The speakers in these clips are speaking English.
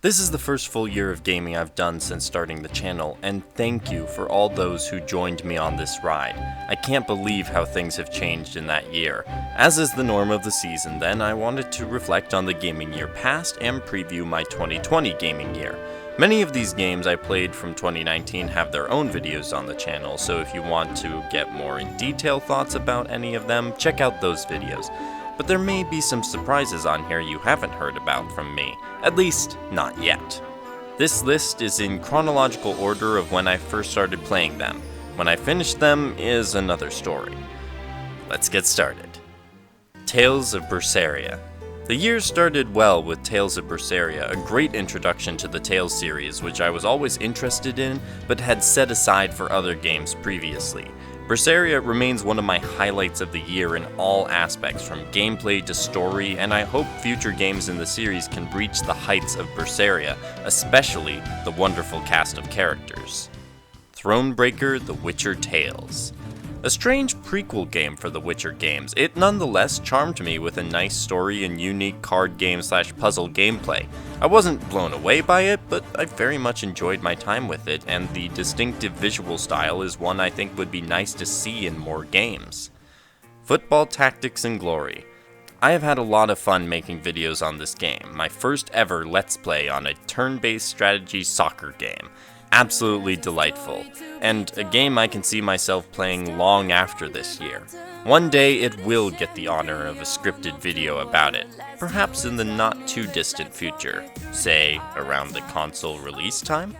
This is the first full year of gaming I've done since starting the channel, and thank you for all those who joined me on this ride. I can't believe how things have changed in that year. As is the norm of the season then, I wanted to reflect on the gaming year past and preview my 2020 gaming year. Many of these games I played from 2019 have their own videos on the channel, so if you want to get more in detail thoughts about any of them, check out those videos. But there may be some surprises on here you haven't heard about from me, at least not yet. This list is in chronological order of when I first started playing them. When I finished them is another story. Let's get started. Tales of Vesperia. The year started well with Tales of Vesperia, a great introduction to the Tales series which I was always interested in but had set aside for other games previously. Vesperia remains one of my highlights of the year in all aspects, from gameplay to story, and I hope future games in the series can reach the heights of Vesperia, especially the wonderful cast of characters. Thronebreaker: The Witcher Tales. A strange prequel game for the Witcher games, it nonetheless charmed me with a nice story and unique card game/puzzle gameplay. I wasn't blown away by it, but I very much enjoyed my time with it, and the distinctive visual style is one I think would be nice to see in more games. Football Tactics and Glory. I have had a lot of fun making videos on this game, my first ever Let's Play on a turn-based strategy soccer game. Absolutely delightful, and a game I can see myself playing long after this year. One day it will get the honor of a scripted video about it, perhaps in the not too distant future, say around the console release time?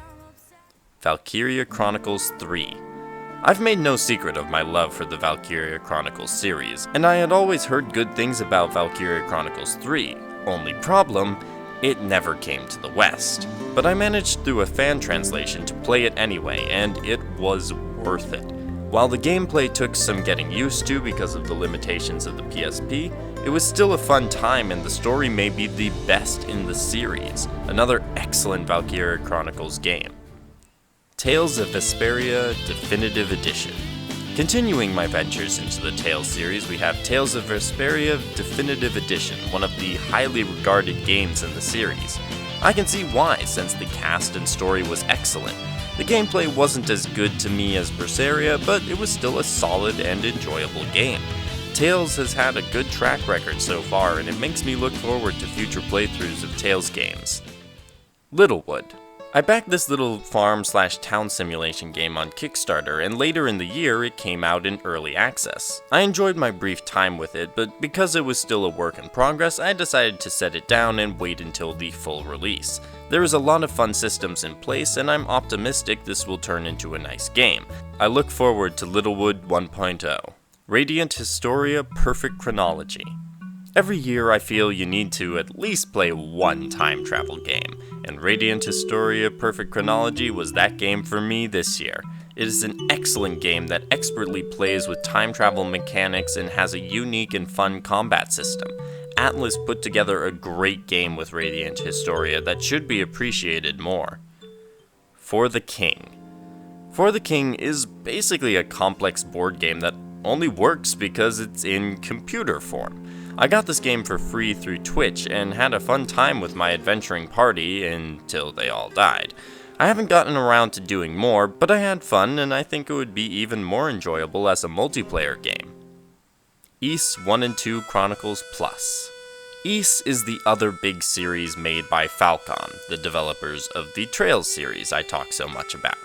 Valkyria Chronicles 3. I've made no secret of my love for the Valkyria Chronicles series, and I had always heard good things about Valkyria Chronicles 3. Only problem, it never came to the West. But I managed through a fan translation to play it anyway, and it was worth it. While the gameplay took some getting used to because of the limitations of the PSP, it was still a fun time and the story may be the best in the series. Another excellent Valkyria Chronicles game. Tales of Vesperia Definitive Edition. Continuing my ventures into the Tales series, we have Tales of Vesperia Definitive Edition, one of the highly regarded games in the series. I can see why, since the cast and story was excellent. The gameplay wasn't as good to me as Vesperia, but it was still a solid and enjoyable game. Tales has had a good track record so far, and it makes me look forward to future playthroughs of Tales games. Littlewood. I backed this little farm/town simulation game on Kickstarter, and later in the year it came out in early access. I enjoyed my brief time with it, but because it was still a work in progress, I decided to set it down and wait until the full release. There is a lot of fun systems in place, and I'm optimistic this will turn into a nice game. I look forward to Littlewood 1.0. Radiant Historia Perfect Chronology. Every year I feel you need to at least play one time travel game, and Radiant Historia Perfect Chronology was that game for me this year. It is an excellent game that expertly plays with time travel mechanics and has a unique and fun combat system. Atlas put together a great game with Radiant Historia that should be appreciated more. For the King. For the King is basically a complex board game that only works because it's in computer form. I got this game for free through Twitch and had a fun time with my adventuring party until they all died. I haven't gotten around to doing more, but I had fun and I think it would be even more enjoyable as a multiplayer game. Ise 1 and 2 Chronicles Plus. Ise is the other big series made by Falcom, the developers of the Trails series I talk so much about.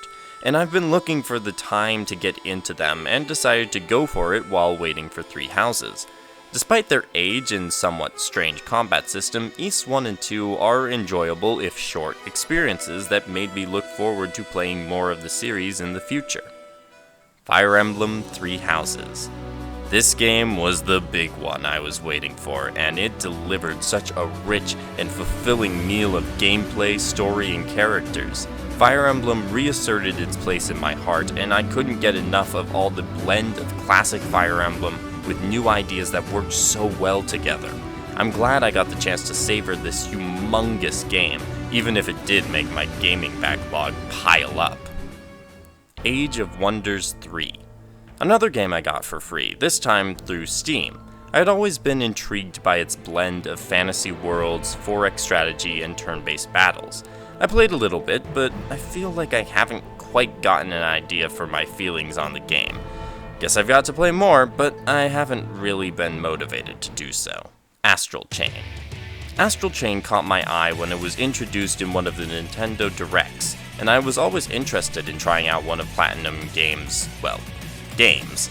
And I've been looking for the time to get into them and decided to go for it while waiting for Three Houses. Despite their age and somewhat strange combat system, Ise 1 and 2 are enjoyable if short experiences that made me look forward to playing more of the series in the future. Fire Emblem Three Houses. This game was the big one I was waiting for, and it delivered such a rich and fulfilling meal of gameplay, story, and characters. Fire Emblem reasserted its place in my heart, and I couldn't get enough of all the blend of classic Fire Emblem with new ideas that worked so well together. I'm glad I got the chance to savor this humongous game, even if it did make my gaming backlog pile up. Age of Wonders 3. Another game I got for free, this time through Steam. I had always been intrigued by its blend of fantasy worlds, 4X strategy, and turn-based battles. I played a little bit, but I feel like I haven't quite gotten an idea for my feelings on the game. Guess I've got to play more, but I haven't really been motivated to do so. Astral Chain. Astral Chain caught my eye when it was introduced in one of the Nintendo Directs, and I was always interested in trying out one of Platinum Games' games.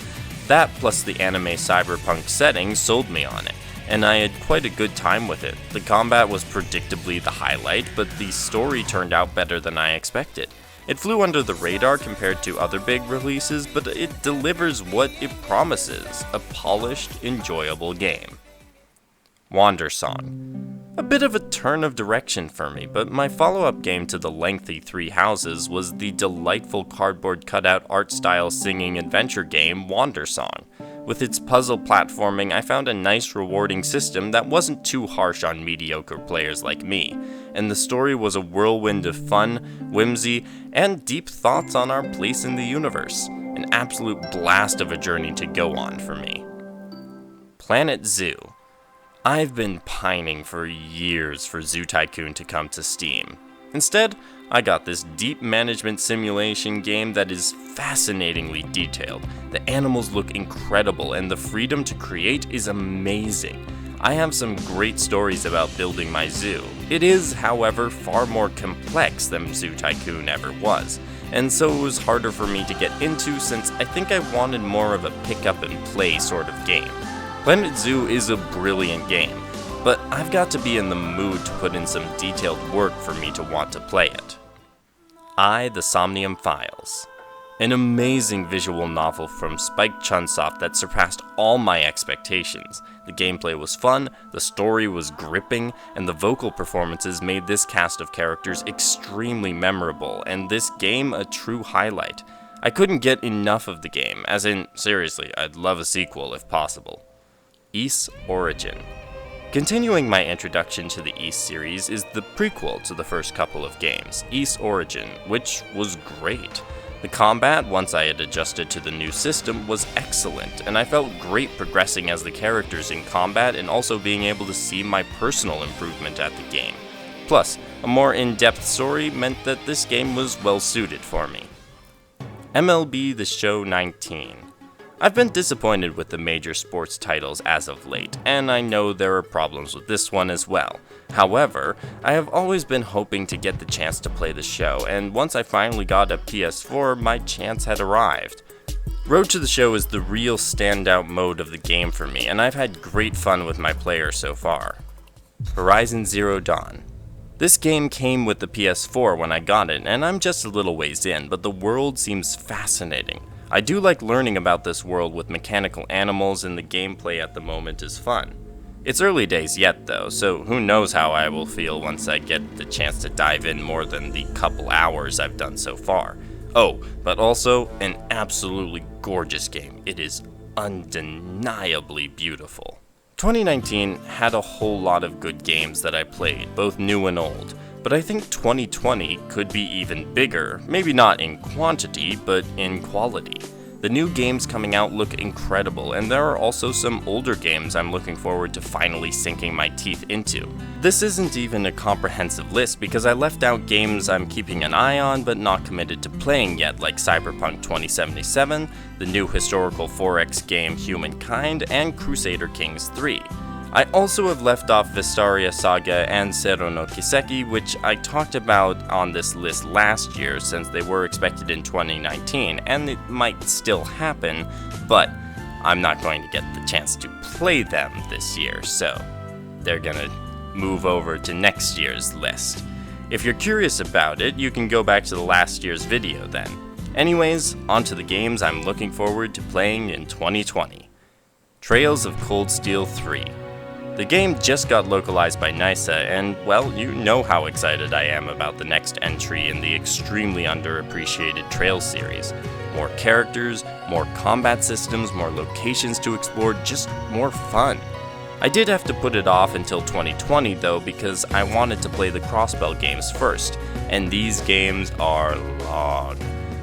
That plus the anime cyberpunk setting sold me on it, and I had quite a good time with it. The combat was predictably the highlight, but the story turned out better than I expected. It flew under the radar compared to other big releases, but it delivers what it promises, a polished, enjoyable game. Wandersong. A bit of a turn of direction for me, but my follow-up game to the lengthy Three Houses was the delightful cardboard cutout art-style singing adventure game Wandersong. With its puzzle platforming, I found a nice rewarding system that wasn't too harsh on mediocre players like me, and the story was a whirlwind of fun, whimsy, and deep thoughts on our place in the universe. An absolute blast of a journey to go on for me. Planet Zoo. I've been pining for years for Zoo Tycoon to come to Steam. Instead, I got this deep management simulation game that is fascinatingly detailed. The animals look incredible and the freedom to create is amazing. I have some great stories about building my zoo. It is, however, far more complex than Zoo Tycoon ever was, and so it was harder for me to get into since I think I wanted more of a pick up and play sort of game. Planet Zoo is a brilliant game, but I've got to be in the mood to put in some detailed work for me to want to play it. The Somnium Files. An amazing visual novel from Spike Chunsoft that surpassed all my expectations. The gameplay was fun, the story was gripping, and the vocal performances made this cast of characters extremely memorable, and this game a true highlight. I couldn't get enough of the game, as in, seriously, I'd love a sequel if possible. Ise Origin. Continuing my introduction to the Ise series is the prequel to the first couple of games, Ise Origin, which was great. The combat, once I had adjusted to the new system, was excellent, and I felt great progressing as the characters in combat and also being able to see my personal improvement at the game. Plus, a more in-depth story meant that this game was well suited for me. MLB The Show 19. I've been disappointed with the major sports titles as of late, and I know there are problems with this one as well. However, I have always been hoping to get the chance to play the show, and once I finally got a PS4, my chance had arrived. Road to the Show is the real standout mode of the game for me, and I've had great fun with my player so far. Horizon Zero Dawn. This game came with the PS4 when I got it, and I'm just a little ways in, but the world seems fascinating. I do like learning about this world with mechanical animals, and the gameplay at the moment is fun. It's early days yet though, so who knows how I will feel once I get the chance to dive in more than the couple hours I've done so far. Oh, but also an absolutely gorgeous game. It is undeniably beautiful. 2019 had a whole lot of good games that I played, both new and old. But I think 2020 could be even bigger, maybe not in quantity, but in quality. The new games coming out look incredible, and there are also some older games I'm looking forward to finally sinking my teeth into. This isn't even a comprehensive list because I left out games I'm keeping an eye on but not committed to playing yet, like Cyberpunk 2077, the new historical 4X game Humankind, and Crusader Kings 3. I also have left off Vestaria Saga and Zero no Kiseki, which I talked about on this list last year since they were expected in 2019, and it might still happen, but I'm not going to get the chance to play them this year, so they're gonna move over to next year's list. If you're curious about it, you can go back to the last year's video then. Anyways, on to the games I'm looking forward to playing in 2020. Trails of Cold Steel 3. The game just got localized by Ise, and well, you know how excited I am about the next entry in the extremely underappreciated Trails series. More characters, more combat systems, more locations to explore, just more fun. I did have to put it off until 2020 though because I wanted to play the Crossbell games first, and these games are long.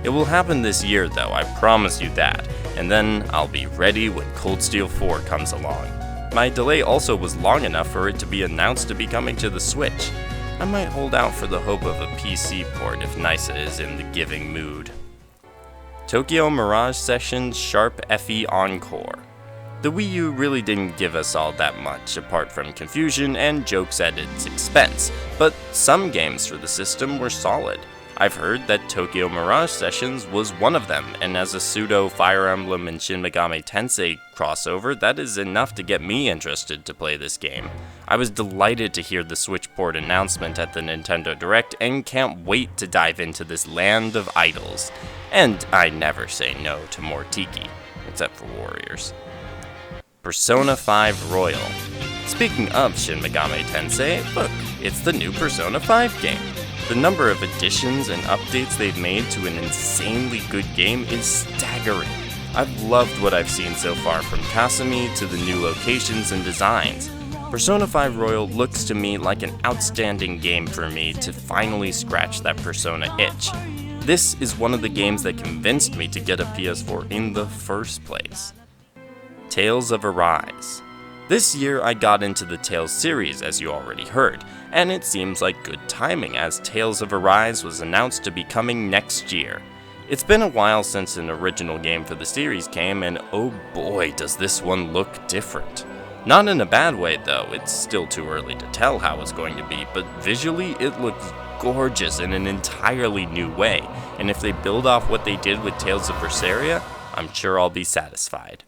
It will happen this year though, I promise you that, and then I'll be ready when Cold Steel 4 comes along. my delay also was long enough for it to be announced to be coming to the Switch. I might hold out for the hope of a PC port if Ise is in the giving mood. Tokyo Mirage Sessions Sharp FE Encore. The Wii U really didn't give us all that much, apart from confusion and jokes at its expense, but some games for the system were solid. I've heard that Tokyo Mirage Sessions was one of them, and as a pseudo Fire Emblem and Shin Megami Tensei crossover, that is enough to get me interested to play this game. I was delighted to hear the Switch port announcement at the Nintendo Direct and can't wait to dive into this land of idols. And I never say no to more Tiki, except for Warriors. Persona 5 Royal. Speaking of Shin Megami Tensei, look, it's the new Persona 5 game. The number of additions and updates they've made to an insanely good game is staggering. I've loved what I've seen so far, from Kasumi to the new locations and designs. Persona 5 Royal looks to me like an outstanding game for me to finally scratch that Persona itch. This is one of the games that convinced me to get a PS4 in the first place. Tales of Arise. This year I got into the Tales series, as you already heard, and it seems like good timing as Tales of Arise was announced to be coming next year. It's been a while since an original game for the series came, and oh boy does this one look different. Not in a bad way though, it's still too early to tell how it's going to be, but visually it looks gorgeous in an entirely new way, and if they build off what they did with Tales of Vesperia, I'm sure I'll be satisfied.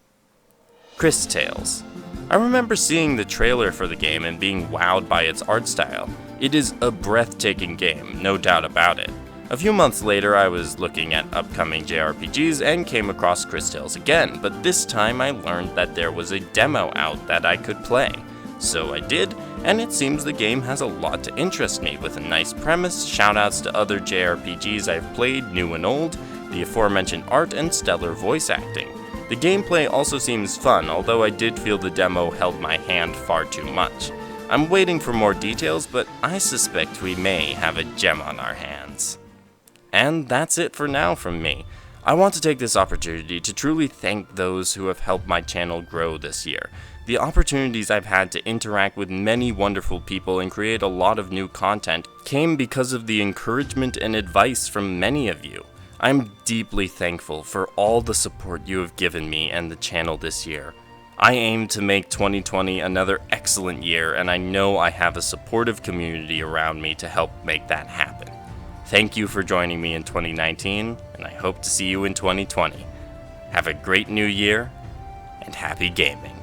Chris Tales. I remember seeing the trailer for the game and being wowed by its art style. It is a breathtaking game, no doubt about it. A few months later I was looking at upcoming JRPGs and came across Chris Tales again, but this time I learned that there was a demo out that I could play. So I did, and it seems the game has a lot to interest me, with a nice premise, shoutouts to other JRPGs I've played, new and old, the aforementioned art, and stellar voice acting. The gameplay also seems fun, although I did feel the demo held my hand far too much. I'm waiting for more details, but I suspect we may have a gem on our hands. And that's it for now from me. I want to take this opportunity to truly thank those who have helped my channel grow this year. The opportunities I've had to interact with many wonderful people and create a lot of new content came because of the encouragement and advice from many of you. I'm deeply thankful for all the support you have given me and the channel this year. I aim to make 2020 another excellent year, and I know I have a supportive community around me to help make that happen. Thank you for joining me in 2019, and I hope to see you in 2020. Have a great new year, and happy gaming.